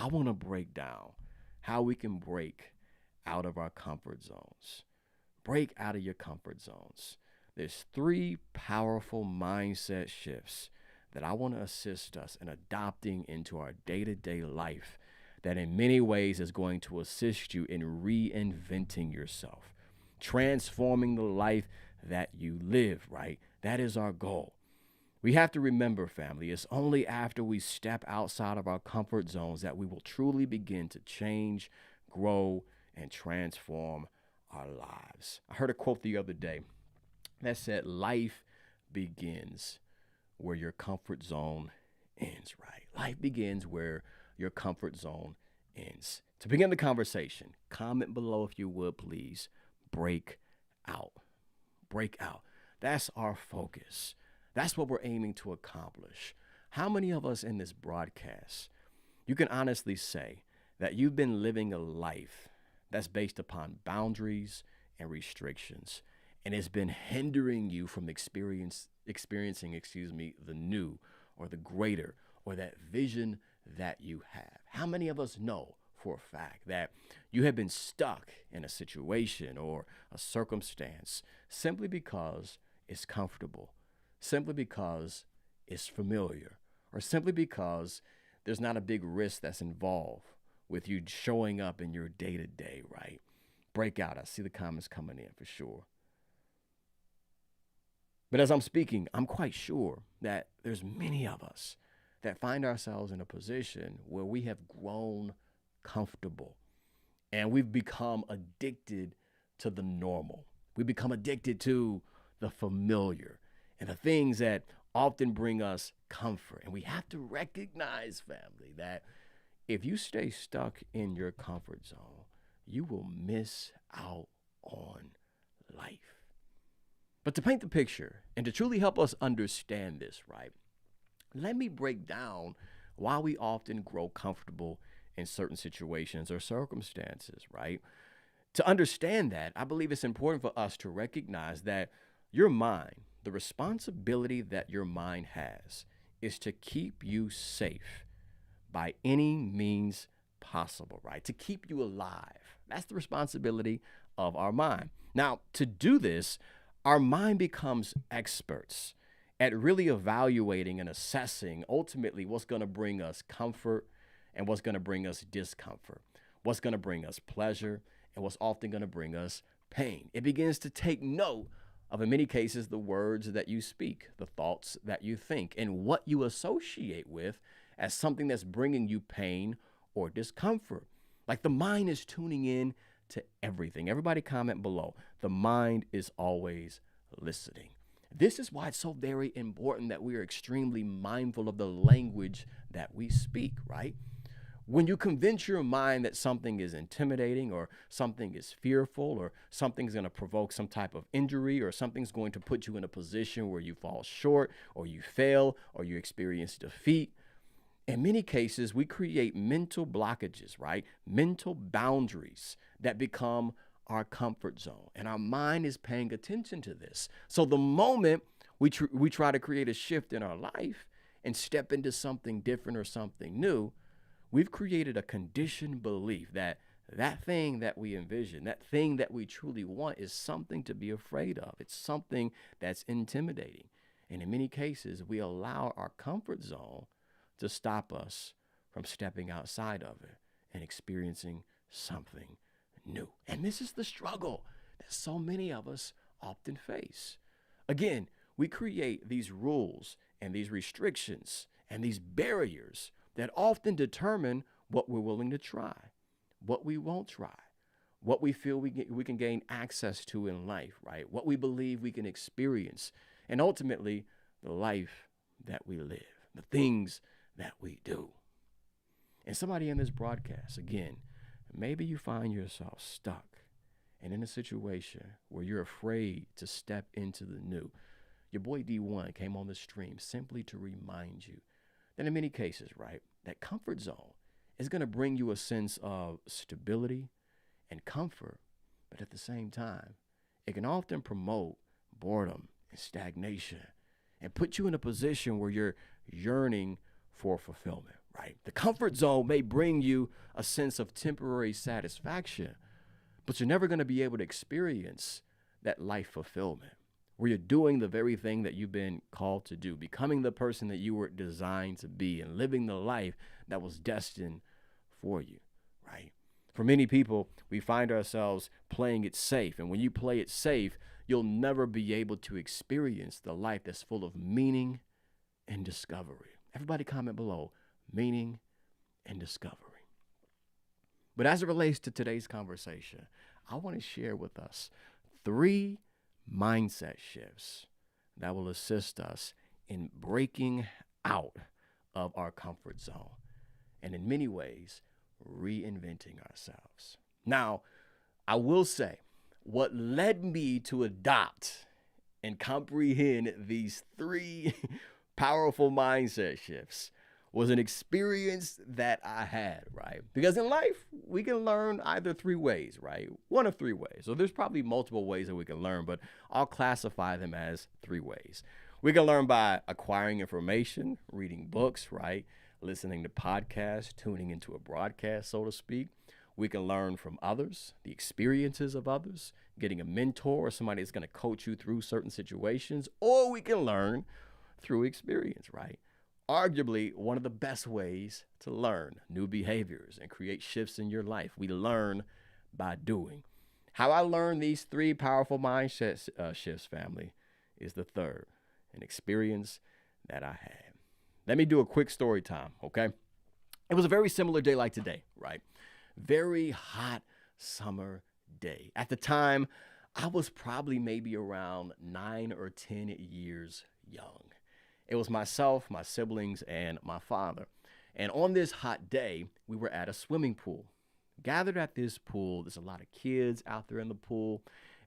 I want to break down how we can break out of our comfort zones. Break out of your comfort zones. There's three powerful mindset shifts that I want to assist us in adopting into our day to day life that in many ways is going to assist you in reinventing yourself, transforming the life that you live, right? That is our goal. We have to remember, family, it's only after we step outside of our comfort zones that we will truly begin to change, grow, and transform our lives. I heard a quote the other day that said, life begins where your comfort zone ends, right? Life begins where your comfort zone ends. To begin the conversation, comment below if you would, please. Break out. Break out. That's our focus. That's what we're aiming to accomplish. How many of us in this broadcast, you can honestly say that you've been living a life that's based upon boundaries and restrictions, and it's been hindering you from experiencing, the new or the greater or that vision that you have? How many of us know for a fact that you have been stuck in a situation or a circumstance simply because it's comfortable, simply because it's familiar, or simply because there's not a big risk that's involved with you showing up in your day to day, right? Breakout. I see the comments coming in for sure. But as I'm speaking, I'm quite sure that there's many of us that find ourselves in a position where we have grown comfortable and we've become addicted to the normal. We become addicted to the familiar and the things that often bring us comfort. And we have to recognize, family, that if you stay stuck in your comfort zone, you will miss out on life. But to paint the picture and to truly help us understand this, right, let me break down why we often grow comfortable in certain situations or circumstances, right? To understand that, I believe it's important for us to recognize that your mind, the responsibility that your mind has, is to keep you safe by any means possible, right? To keep you alive. That's the responsibility of our mind. Now, to do this, our mind becomes experts at really evaluating and assessing ultimately what's going to bring us comfort and what's going to bring us discomfort, what's going to bring us pleasure and what's often going to bring us pain. It begins to take note of, in many cases, the words that you speak, the thoughts that you think, and what you associate with as something that's bringing you pain or discomfort. Like the mind is tuning in to everything. Everybody comment below. The mind is always listening. This is why it's so very important that we are extremely mindful of the language that we speak, right? When you convince your mind that something is intimidating or something is fearful or something's going to provoke some type of injury or something's going to put you in a position where you fall short or you fail or you experience defeat, in many cases, we create mental blockages, right? Mental boundaries that become our comfort zone. And our mind is paying attention to this. So the moment we try to create a shift in our life and step into something different or something new, we've created a conditioned belief that that thing that we envision, that thing that we truly want is something to be afraid of. It's something that's intimidating. And in many cases, we allow our comfort zone to stop us from stepping outside of it and experiencing something new. And this is the struggle that so many of us often face. Again, we create these rules and these restrictions and these barriers that often determine what we're willing to try, what we won't try, what we feel we can gain access to in life, right? What we believe we can experience, and ultimately the life that we live, the things that we do. And somebody in this broadcast, again, maybe you find yourself stuck and in a situation where you're afraid to step into the new. Your boy D1 came on the stream simply to remind you that in many cases, right, that comfort zone is going to bring you a sense of stability and comfort, but at the same time, it can often promote boredom and stagnation and put you in a position where you're yearning for fulfillment, right? The comfort zone may bring you a sense of temporary satisfaction, but you're never going to be able to experience that life fulfillment where you're doing the very thing that you've been called to do, becoming the person that you were designed to be, and living the life that was destined for you, right? For many people, we find ourselves playing it safe. And when you play it safe, you'll never be able to experience the life that's full of meaning and discovery. Everybody comment below, meaning and discovery. But as it relates to today's conversation, I want to share with us 3 mindset shifts that will assist us in breaking out of our comfort zone and in many ways reinventing ourselves. Now, I will say what led me to adopt and comprehend these 3 powerful mindset shifts was an experience that I had, right? Because in life, we can learn either 3 ways, right? One of 3 ways. So there's probably multiple ways that we can learn, but I'll classify them as 3 ways. We can learn by acquiring information, reading books, right? Listening to podcasts, tuning into a broadcast, so to speak. We can learn from others, the experiences of others, getting a mentor or somebody that's going to coach you through certain situations, or we can learn through experience, right? Arguably, one of the best ways to learn new behaviors and create shifts in your life. We learn by doing. How I learned these 3 powerful mindset shifts, family, is the third, an experience that I had. Let me do a quick story time, okay? It was a very similar day like today, right? Very hot summer day. At the time, I was probably maybe around 9 or 10 years young. It was myself, my siblings, and my father. And on this hot day, we were at a swimming pool. Gathered at this pool, there's a lot of kids out there in the pool,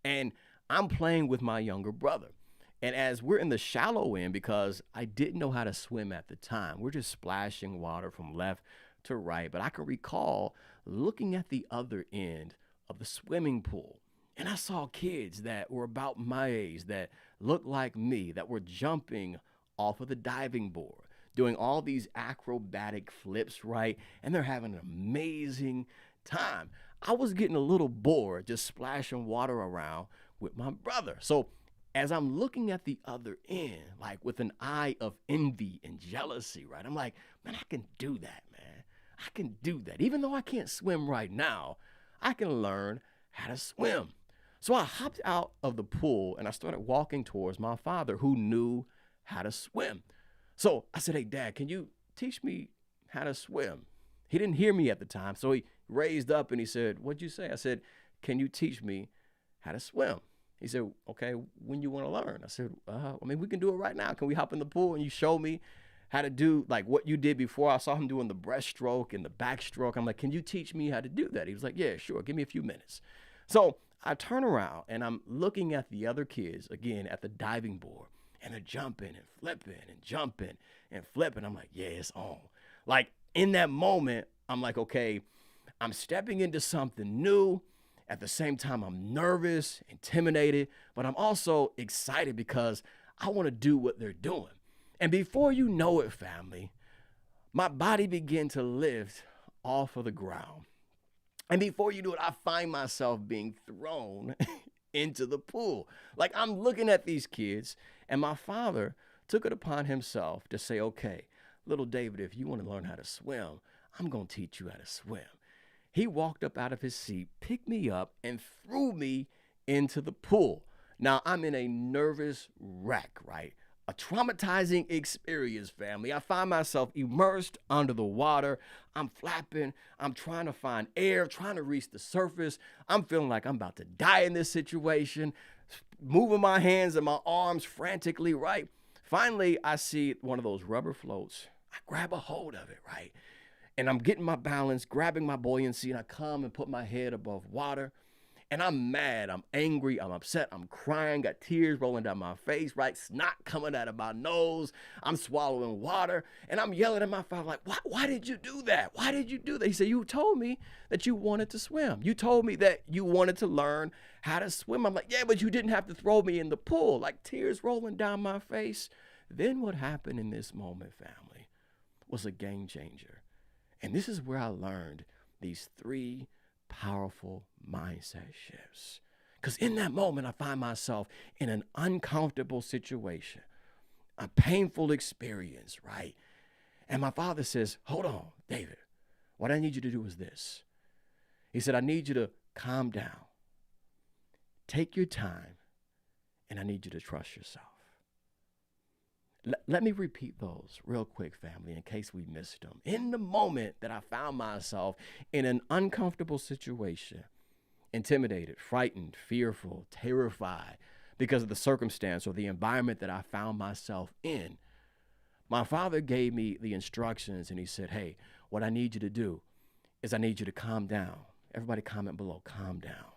and I'm playing with my younger brother. And as we're in the shallow end, because I didn't know how to swim at the time, we're just splashing water from left to right. But I can recall looking at the other end of the swimming pool, and I saw kids that were about my age, that looked like me, that were jumping off of the diving board, doing all these acrobatic flips, right? And they're having an amazing time. I was getting a little bored just splashing water around with my brother. So as I'm looking at the other end, like with an eye of envy and jealousy, right? I'm like, man, I can do that, man. I can do that. Even though I can't swim right now, I can learn how to swim. So I hopped out of the pool and I started walking towards my father, who knew how to swim. So I said, hey, Dad, can you teach me how to swim? He didn't hear me at the time, so he raised up and he said, what'd you say? I said, can you teach me how to swim? He said, okay, when you want to learn? I said, we can do it right now. Can we hop in the pool and you show me how to do like what you did before? I saw him doing the breaststroke and the backstroke. I'm like, can you teach me how to do that? He was like, yeah, sure. Give me a few minutes. So I turn around and I'm looking at the other kids, again, at the diving board. And they're jumping and flipping and jumping and flipping. I'm like, yeah, it's on. Like in that moment, I'm like, okay, I'm stepping into something new. At the same time, I'm nervous, intimidated, but I'm also excited because I want to do what they're doing. And before you know it, family, my body began to lift off of the ground. And before you do it, I find myself being thrown into the pool. Like I'm looking at these kids, and my father took it upon himself to say, okay, little David, if you want to learn how to swim, I'm going to teach you how to swim. He walked up out of his seat, picked me up, and threw me into the pool. Now I'm in a nervous wreck, right? A traumatizing experience, family. I find myself immersed under the water. I'm flapping. I'm trying to find air, trying to reach the surface. I'm feeling like I'm about to die in this situation, moving my hands and my arms frantically, right? Finally, I see one of those rubber floats. I grab a hold of it, right? And I'm getting my balance, grabbing my buoyancy, and I come and put my head above water. And I'm mad, I'm angry, I'm upset, I'm crying, got tears rolling down my face, right? Snot coming out of my nose. I'm swallowing water, and I'm yelling at my father, like, why did you do that? Why did you do that? He said, you told me that you wanted to swim. You told me that you wanted to learn how to swim. I'm like, yeah, but you didn't have to throw me in the pool, like tears rolling down my face. Then what happened in this moment, family, was a game changer. And this is where I learned these three powerful mindset shifts. Because in that moment, I find myself in an uncomfortable situation, a painful experience, right? And my father says, hold on, David, what I need you to do is this. He said, I need you to calm down, take your time, and I need you to trust yourself. Let me repeat those real quick, family, in case we missed them. In the moment that I found myself in an uncomfortable situation, intimidated, frightened, fearful, terrified because of the circumstance or the environment that I found myself in, my father gave me the instructions and he said, hey, what I need you to do is I need you to calm down. Everybody comment below, calm down.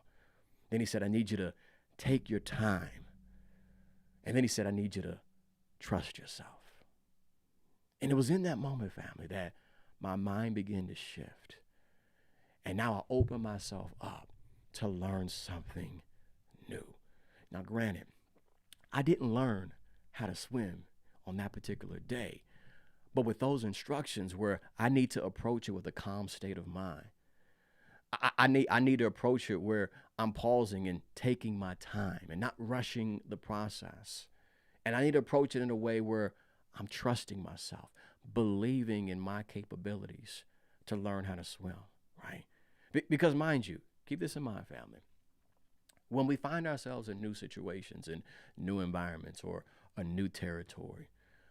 Then he said, I need you to take your time. And then he said, I need you to trust yourself. And it was in that moment, family, that my mind began to shift. And now I open myself up to learn something new. Now, granted, I didn't learn how to swim on that particular day, but with those instructions where I need to approach it with a calm state of mind. I need to approach it where I'm pausing and taking my time and not rushing the process. And I need to approach it in a way where I'm trusting myself, believing in my capabilities to learn how to swim, right? Because mind you, keep this in mind, family. When we find ourselves in new situations, in new environments, or a new territory,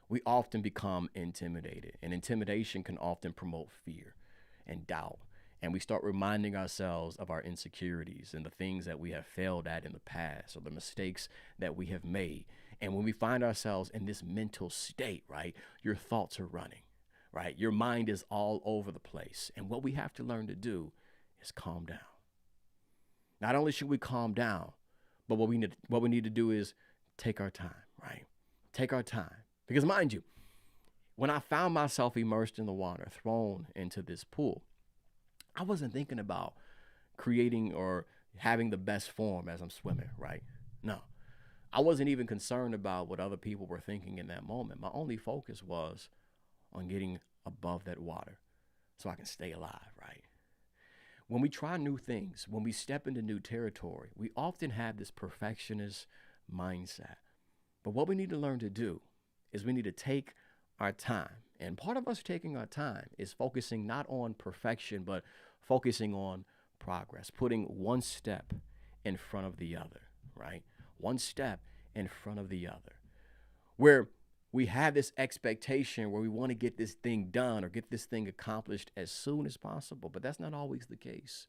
we often become intimidated. And intimidation can often promote fear and doubt. And we start reminding ourselves of our insecurities and the things that we have failed at in the past or the mistakes that we have made. And when we find ourselves in this mental state, right, your thoughts are running, right? Your mind is all over the place. And what we have to learn to do is calm down. Not only should we calm down, but what we need to do is take our time, right? Take our time. Because mind you, when I found myself immersed in the water, thrown into this pool, I wasn't thinking about creating or having the best form as I'm swimming, right? No. I wasn't even concerned about what other people were thinking in that moment. My only focus was on getting above that water so I can stay alive, right? When we try new things, when we step into new territory, we often have this perfectionist mindset. But what we need to learn to do is we need to take our time. And part of us taking our time is focusing not on perfection, but focusing on progress, putting one step in front of the other, right? One step in front of the other. Where we have this expectation where we want to get this thing done or get this thing accomplished as soon as possible, but that's not always the case.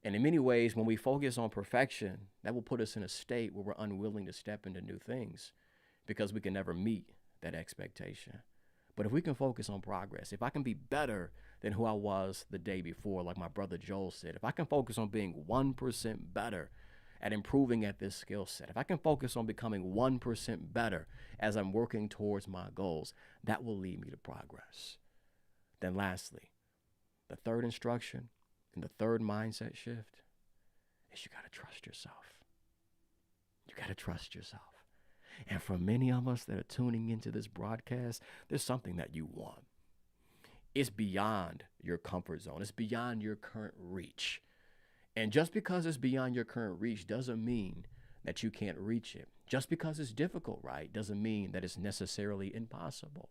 And in many ways, when we focus on perfection, that will put us in a state where we're unwilling to step into new things because we can never meet that expectation. But if we can focus on progress, if I can be better than who I was the day before, like my brother Joel said, if I can focus on being 1% better at improving at this skill set, if I can focus on becoming 1% better as I'm working towards my goals, that will lead me to progress. Then lastly, the third instruction and the third mindset shift is you got to trust yourself. You got to trust yourself. And for many of us that are tuning into this broadcast, there's something that you want. It's beyond your comfort zone. It's beyond your current reach. And just because it's beyond your current reach doesn't mean that you can't reach it. Just because it's difficult, right, doesn't mean that it's necessarily impossible.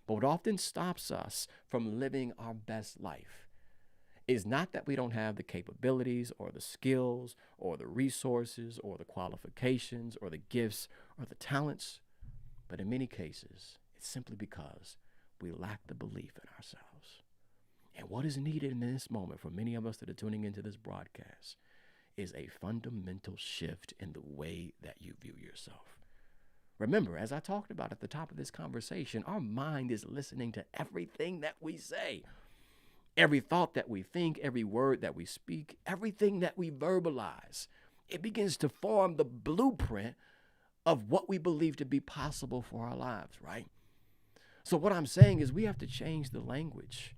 But what often stops us from living our best life is not that we don't have the capabilities or the skills or the resources or the qualifications or the gifts or the talents, but in many cases, it's simply because we lack the belief in ourselves. And what is needed in this moment for many of us that are tuning into this broadcast is a fundamental shift in the way that you view yourself. Remember, as I talked about at the top of this conversation, our mind is listening to everything that we say. Every thought that we think, every word that we speak, everything that we verbalize, it begins to form the blueprint of what we believe to be possible for our lives, right? So what I'm saying is we have to change the language,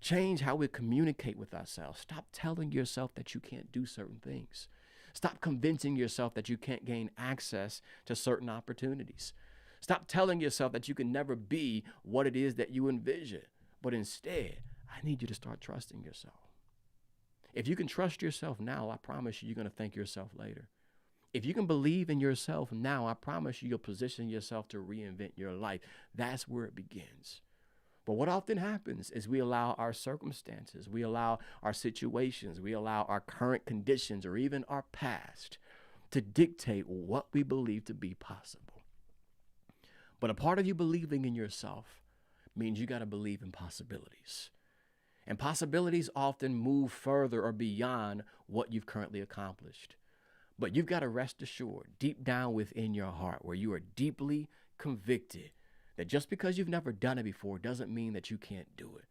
change how we communicate with ourselves. Stop telling yourself that you can't do certain things. Stop convincing yourself that you can't gain access to certain opportunities. Stop telling yourself that you can never be what it is that you envision, but instead, I need you to start trusting yourself. If you can trust yourself now, I promise you, you're going to thank yourself later. If you can believe in yourself now, I promise you, you'll position yourself to reinvent your life. That's where it begins. But what often happens is we allow our circumstances, we allow our situations, we allow our current conditions, or even our past to dictate what we believe to be possible. But a part of you believing in yourself means you got to believe in possibilities. And possibilities often move further or beyond what you've currently accomplished. But you've got to rest assured, deep down within your heart, where you are deeply convicted that just because you've never done it before doesn't mean that you can't do it.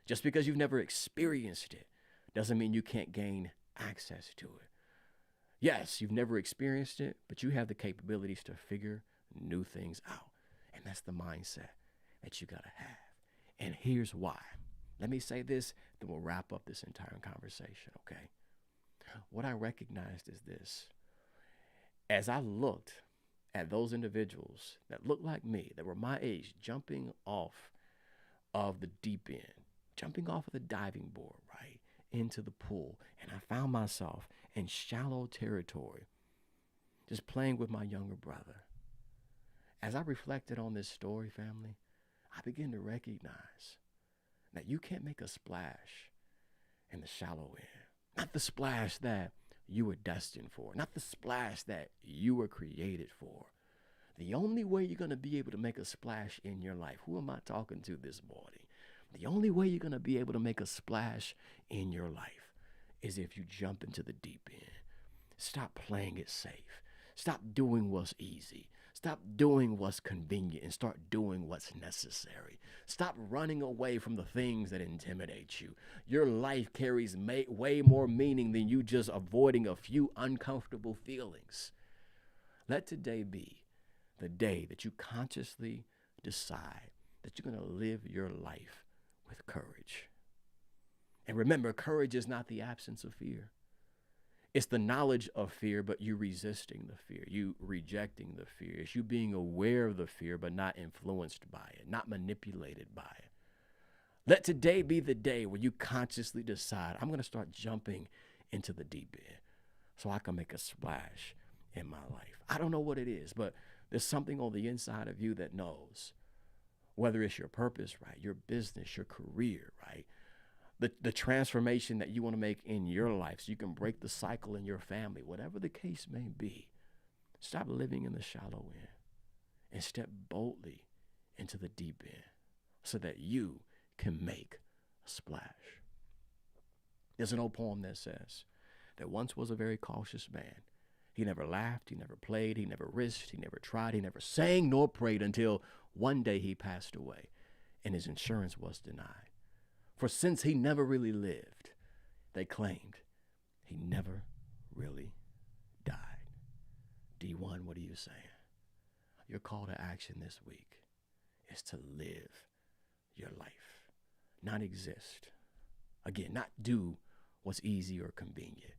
Just because you've never experienced it doesn't mean you can't gain access to it. Yes, you've never experienced it, but you have the capabilities to figure new things out. And that's the mindset that you got to have. And here's why. Let me say this, then we'll wrap up this entire conversation, okay? What I recognized is this. As I looked at those individuals that looked like me, that were my age, jumping off of the deep end, jumping off of the diving board, right, into the pool, and I found myself in shallow territory, just playing with my younger brother. As I reflected on this story, family, I began to recognize that you can't make a splash in the shallow end. Not the splash that you were destined for, not the splash that you were created for. The only way you're going to be able to make a splash in your life, who am I talking to this morning? The only way you're going to be able to make a splash in your life is if you jump into the deep end. Stop playing it safe. Stop doing what's easy. Stop doing what's convenient and start doing what's necessary. Stop running away from the things that intimidate you. Your life carries way more meaning than you just avoiding a few uncomfortable feelings. Let today be the day that you consciously decide that you're going to live your life with courage. And remember, courage is not the absence of fear. It's the knowledge of fear, but you resisting the fear, you rejecting the fear. It's you being aware of the fear, but not influenced by it, not manipulated by it. Let today be the day where you consciously decide, I'm going to start jumping into the deep end so I can make a splash in my life. I don't know what it is, but there's something on the inside of you that knows, whether it's your purpose, right, your business, your career, right, the transformation that you want to make in your life so you can break the cycle in your family, whatever the case may be. Stop living in the shallow end and step boldly into the deep end so that you can make a splash. There's an old poem that says, there once was a very cautious man. He never laughed, he never played, he never risked, he never tried, he never sang nor prayed until one day he passed away and his insurance was denied. For since he never really lived, they claimed he never really died. D1, what are you saying? Your call to action this week is to live your life, not exist. Again, not do what's easy or convenient.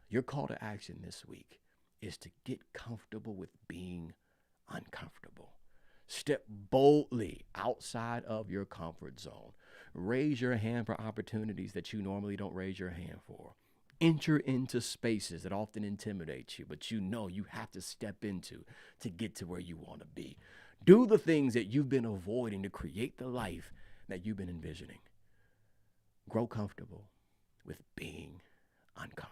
Your call to action this week is to get comfortable with being uncomfortable. Step boldly outside of your comfort zone. Raise your hand for opportunities that you normally don't raise your hand for. Enter into spaces that often intimidate you, but you know you have to step into to get to where you want to be. Do the things that you've been avoiding to create the life that you've been envisioning. Grow comfortable with being uncomfortable.